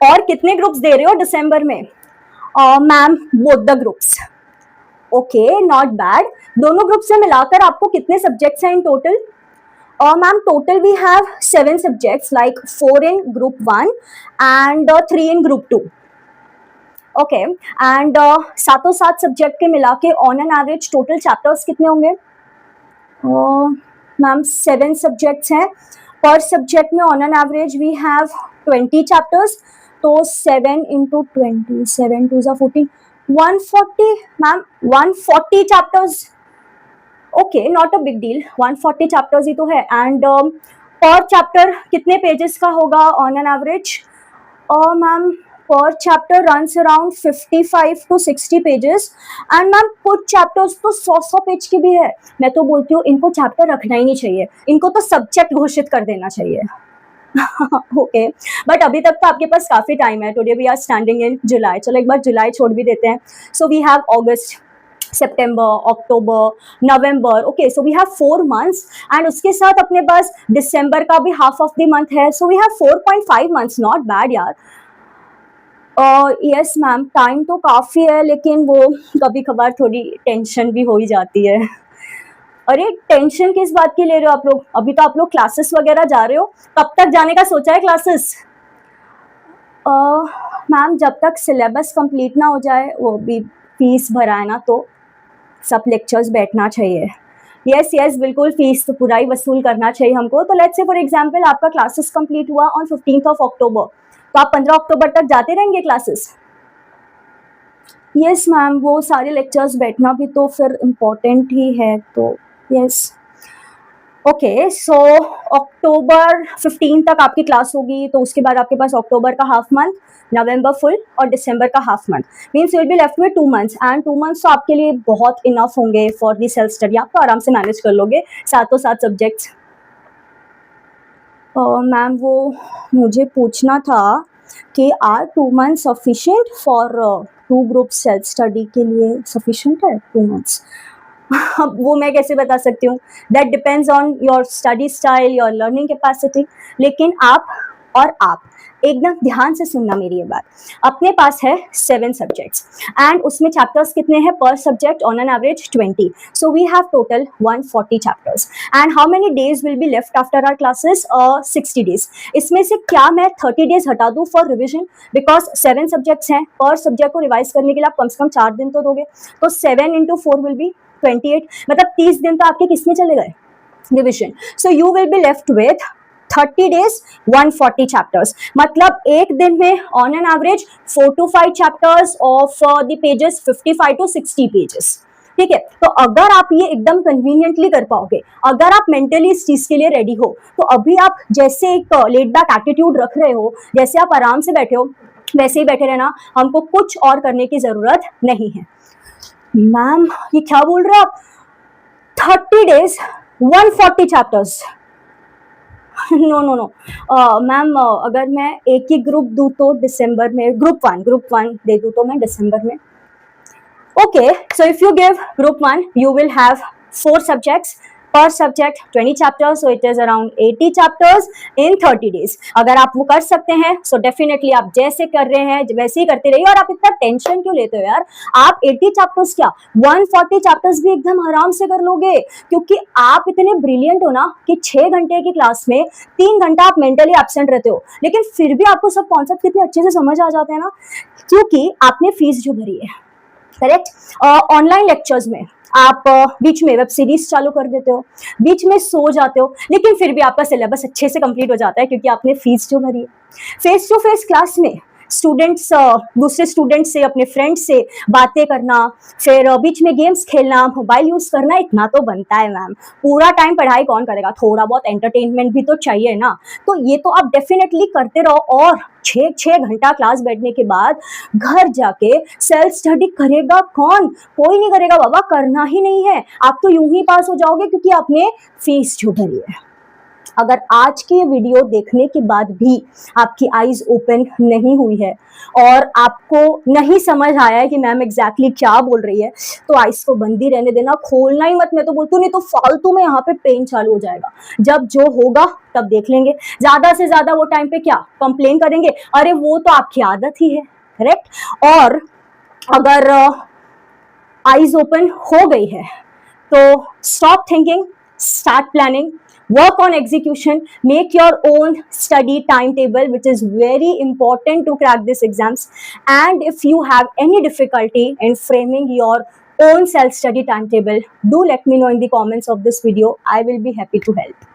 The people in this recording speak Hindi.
और कितने ग्रुप्स दे रहे हो दिसंबर में? Ma'am both the groups. Okay, not bad. दोनों ग्रुप से मिलाकर आपको कितने सब्जेक्ट्स हैं in total? Ma'am total we have 7 subjects, like 4 in group 1 and 3 in group 2। Okay, and सातों सात सब्जेक्ट के मिला के on an average total chapters कितने होंगे? मैम 7 सब्जेक्ट्स हैं, पर सब्जेक्ट में on an average we have 20 chapters, तो 7 into 20, 7 2 14, 140 ma'am, 140 chapters. Okay, not a big deal, 140 chapters ही तो है। एंड पर चैप्टर कितने पेजेस का होगा on an average? Ma'am per chapter runs around 55 to 60 pages, and ma'am कुछ चैप्टर्स तो 100 पेज की भी है। मैं तो बोलती हूँ इनको चैप्टर रखना ही नहीं चाहिए, इनको तो सब्जेक्ट घोषित कर देना चाहिए। ओके, बट अभी तक तो आपके पास काफी टाइम है। Today we are standing in July, चलो एक बार जुलाई छोड़ भी देते हैं। So we have August, September, October, November. Okay, so we have 4 months, and उसके साथ अपने पास दिसंबर का भी हाफ ऑफ द मंथ है, so we have 4.5 months. Not bad यार। यस मैम, टाइम तो काफी है, लेकिन वो कभी कभार थोड़ी टेंशन भी हो ही जाती है। अरे टेंशन किस बात की ले रहे हो आप लोग? अभी तो आप लोग क्लासेस वगैरह जा रहे हो, कब तक जाने का सोचा है क्लासेस? मैम जब तक सिलेबस कंप्लीट ना हो जाए, वो भी फीस भरा है ना, तो सब लेक्चर्स बैठना चाहिए। यस यस, बिल्कुल, फीस तो पूरा ही वसूल करना चाहिए हमको। तो लेट्स से फॉर एग्जांपल आपका क्लासेस कंप्लीट हुआ ऑन 15th ऑफ अक्टूबर, तो आप 15 अक्टूबर तक जाते रहेंगे क्लासेस? यस मैम, वो सारे लेक्चर्स बैठना भी तो फिर इम्पोर्टेंट ही है, तो यस। ओके, सो अक्टूबर 15 तक आपकी क्लास होगी, तो उसके बाद आपके पास अक्टूबर का हाफ मंथ, नवंबर फुल और दिसंबर का half month, means you will be left with 2 months, and 2 months तो आपके लिए बहुत इनफ होंगे फॉर दी सेल्फ स्टडी। आप तो आराम से मैनेज कर लोगे सातों सात सब्जेक्ट्स। मैम वो मुझे पूछना था कि are 2 months sufficient for 2 group self study के लिए? सफिशिएंट है 2 मंथ्स? अब वो मैं कैसे बता सकती हूँ? That depends on your study style, your learning capacity. लेकिन आप एकदम ध्यान से सुनना मेरी ये बात। अपने पास है 7 सब्जेक्ट्स, एंड उसमें चैप्टर्स कितने हैं per subject? On an average 20, so we have total 140 chapters. And how many days will be left after our classes? 60 days. इसमें से क्या मैं 30 डेज हटा दूँ फॉर रिविजन? बिकॉज 7 सब्जेक्ट्स हैं, पर सब्जेक्ट को रिवाइज करने के लिए आप कम से कम 4 दिन तो दोगे, तो 7 into 4 विल बी 28, मतलब 30 दिन तो आपके किसमें चले गए? Revision. So you will be left with 30 days 140 chapters, मतलब एक दिन में on an average 4 to 5 chapters of the pages 55 to 60 pages. ठीक है, तो अगर आप ये एकदम कन्वीनियंटली कर पाओगे, अगर आप मेंटली इस चीज के लिए रेडी हो, तो अभी आप जैसे एक लेड बैक एटीट्यूड रख रहे हो, जैसे आप आराम से बैठे हो, वैसे ही बैठे रहना। हमको कुछ और करने की जरूरत नहीं है। मैम ये क्या बोल रहे हो आप? 30 days 140 chapters? No no no ma'am, अगर मैं एक ही ग्रुप दूं तो दिसंबर में, ग्रुप वन दे दूं तो मैं दिसंबर में। Okay, so if you give group 1 you will have 4 subjects, per subject 20 chapters, so it is around 80 chapters in 30 days। अगर आप वो कर सकते हैं, so definitely आप जैसे कर रहे हैं वैसे ही करते रहिए। और आप इतना टेंशन क्यों लेते हो यार? आप 80 चैप्टर्स क्या, 140 चैप्टर्स भी एकदम आराम से कर लोगे, क्योंकि आप इतने ब्रिलियंट हो ना कि 6 घंटे की क्लास में 3 घंटा आप मेंटली एब्सेंट रहते हो, लेकिन फिर भी आपको सब कॉन्सेप्ट कितने अच्छे से समझ आ जाते हैं ना, क्योंकि आपने फीस जो भरी है। करेक्ट। ऑनलाइन लेक्चर्स में आप बीच में वेब सीरीज चालू कर देते हो, बीच में सो जाते हो, लेकिन फिर भी आपका सिलेबस अच्छे से कंप्लीट हो जाता है, क्योंकि आपने फीस जो भरी है। फेस टू फेस क्लास में स्टूडेंट्स दूसरे स्टूडेंट्स से, अपने फ्रेंड्स से बातें करना, फिर बीच में गेम्स खेलना, मोबाइल यूज करना, इतना तो बनता है मैम। पूरा टाइम पढ़ाई कौन करेगा? थोड़ा बहुत एंटरटेनमेंट भी तो चाहिए ना। तो ये तो आप डेफिनेटली करते रहो, और 6 घंटा क्लास बैठने के बाद घर जाके सेल्फ स्टडी करेगा कौन? कोई नहीं करेगा बाबा, करना ही नहीं है। आप तो यूं ही पास हो जाओगे, क्योंकि आपने फीस जो भरी है। अगर आज की ये वीडियो देखने के बाद भी आपकी आईज ओपन नहीं हुई है और आपको नहीं समझ आया है कि मैम एग्जैक्टली क्या बोल रही है, तो आईज को बंद ही रहने देना, खोलना ही मत। मैं तो बोलती हूँ नहीं तो फालतू में यहाँ पे पेन चालू हो जाएगा। जब जो होगा तब देख लेंगे। ज्यादा से ज्यादा वो टाइम पे क्या कंप्लेन करेंगे, अरे वो तो आपकी आदत ही है, करेक्ट। और अगर आईज ओपन हो गई है तो stop thinking, start planning, work on execution, make your own study timetable, which is very important to crack these exams. And if you have any difficulty in framing your own self study timetable, do let me know in the comments of this video. I will be happy to help.